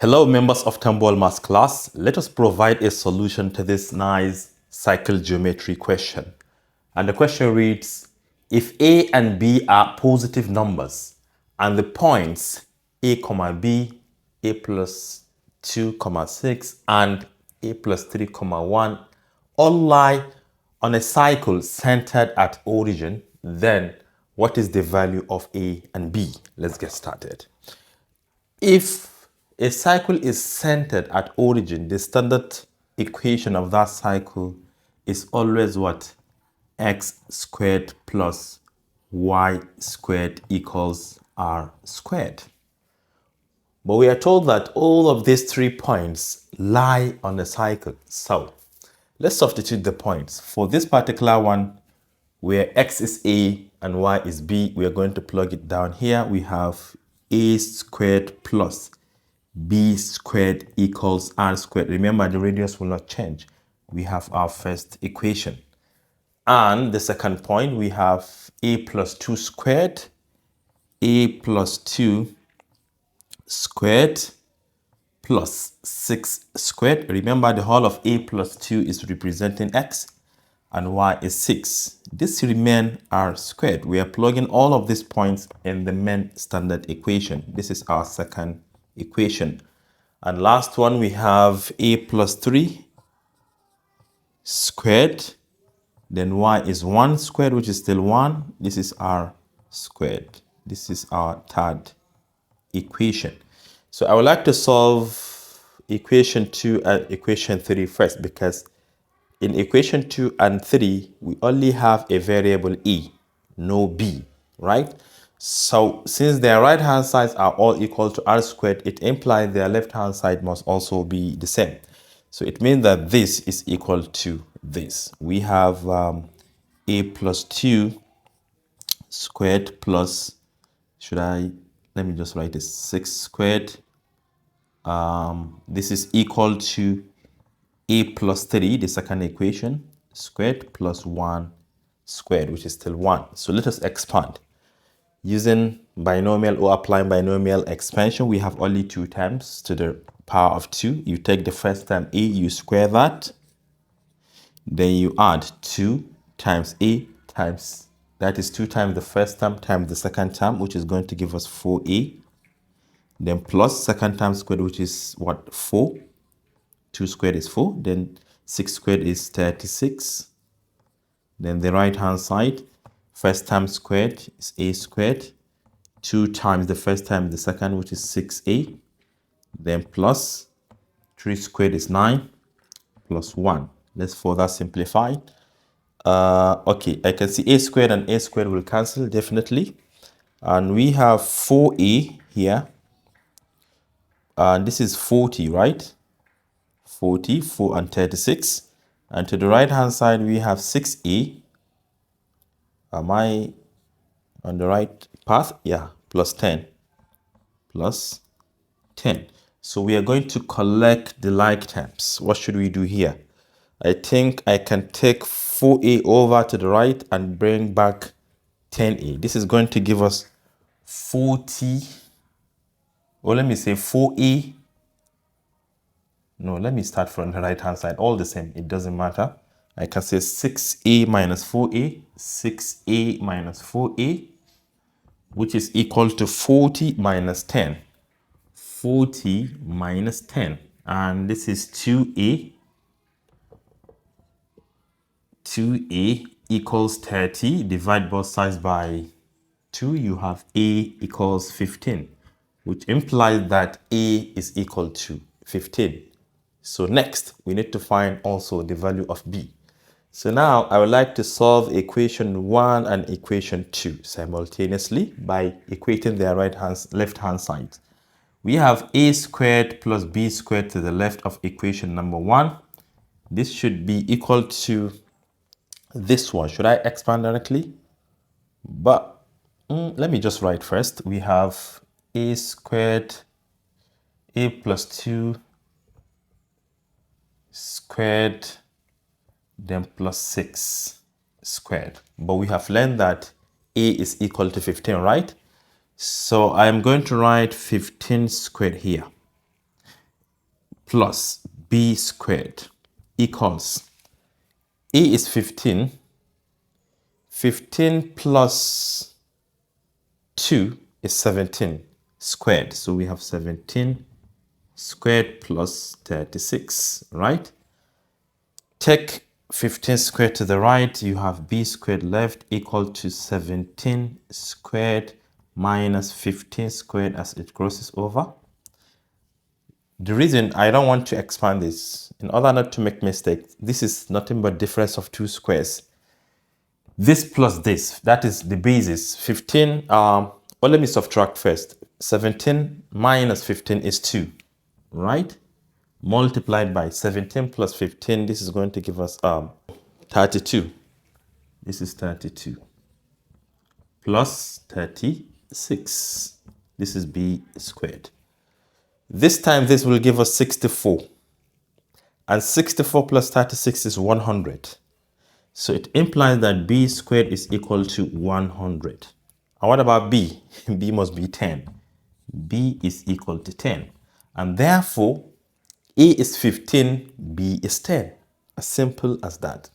Hello, members of Tambol Math class. Let us provide a solution to this nice cycle geometry question. And the question reads, if A and B are positive numbers and the points A, B, A plus 2, 6 and A plus 3, 1 all lie on a cycle centered at origin, then what is the value of A and B? Let's get started. If a cycle is centered at origin, the standard equation of that cycle is always what? X squared plus y squared equals r squared. But we are told that all of these 3 points lie on the cycle. So let's substitute the points. For this particular one, where x is a and y is b, we are going to plug it down here. We have a squared plus b squared equals r squared. Remember, the radius will not change. We have our first equation. And the second point, we have a plus 2 squared, a plus 2 squared plus 6 squared. Remember, the whole of a plus 2 is representing x and y is 6. This remain r squared. We are plugging all of these points in the main standard equation. This is our second equation. And last one, we have a plus 3 squared. Then y is 1 squared, which is still 1. This is r squared. This is our third equation. So I would like to solve equation 2 and equation 3 first, because in equation 2 and 3, we only have a variable e, no b, right? So since their right-hand sides are all equal to r squared, it implies their left-hand side must also be the same. So it means that this is equal to this. We have a plus 2 squared plus, let me just write this, 6 squared. This is equal to a plus 3, the second equation, squared plus 1 squared, which is still 1. So let us expand. Using binomial or applying binomial expansion, we have only 2 times to the power of 2. You take the first term a, you square that. Then you add 2 times a times, that is 2 times the first term times the second term, which is going to give us 4a. Then plus second term squared, which is what? 4. 2 squared is 4. Then 6 squared is 36. Then the right hand side, first term squared is a squared. 2 times the first time the second, which is 6a. Then plus 3 squared is 9 plus 1. Let's further simplify. Okay, I can see a squared and a squared will cancel definitely. And we have 4a here. And this is 40, right? 40, 4 and 36. And to the right hand side, we have 6a. Am I on the right path? Yeah, plus 10. Plus 10. So we are going to collect the like terms. What should we do here? I think I can take 4a over to the right and bring back 10a. This is going to give us 40, or let me say 4a. No, let me start from the right hand side. All the same, it doesn't matter. I can say 6a minus 4a, 6a minus 4a, which is equal to 40 minus 10. 40 minus 10. And this is 2a. 2a equals 30. Divide both sides by 2. You have a equals 15, which implies that a is equal to 15. So next, we need to find also the value of b. So now I would like to solve equation 1 and equation 2 simultaneously by equating their left hand sides. We have a squared plus b squared to the left of equation number 1. This should be equal to this one. Should I expand directly? But let me just write first. We have a squared, a plus 2 squared, then plus 6 squared. But we have learned that a is equal to 15, right? So I'm going to write 15 squared here. plus b squared equals a is 15. 15 plus 2 is 17 squared. So we have 17 squared plus 36, right? Take 15 squared to the right, you have b squared left equal to 17 squared minus 15 squared as it crosses over. The reason I don't want to expand this, in order not to make mistakes, this is nothing but difference of two squares. This plus this, that is the basis. 15, well, let me subtract first. 17 minus 15 is 2, right? Multiplied by 17 plus 15, this is going to give us 32. This is 32 plus 36. This is b squared. This time this will give us 64. And 64 plus 36 is 100. So it implies that b squared is equal to 100. And what about b? b must be 10. b is equal to 10. And therefore, a is 15, b is 10. As simple as that.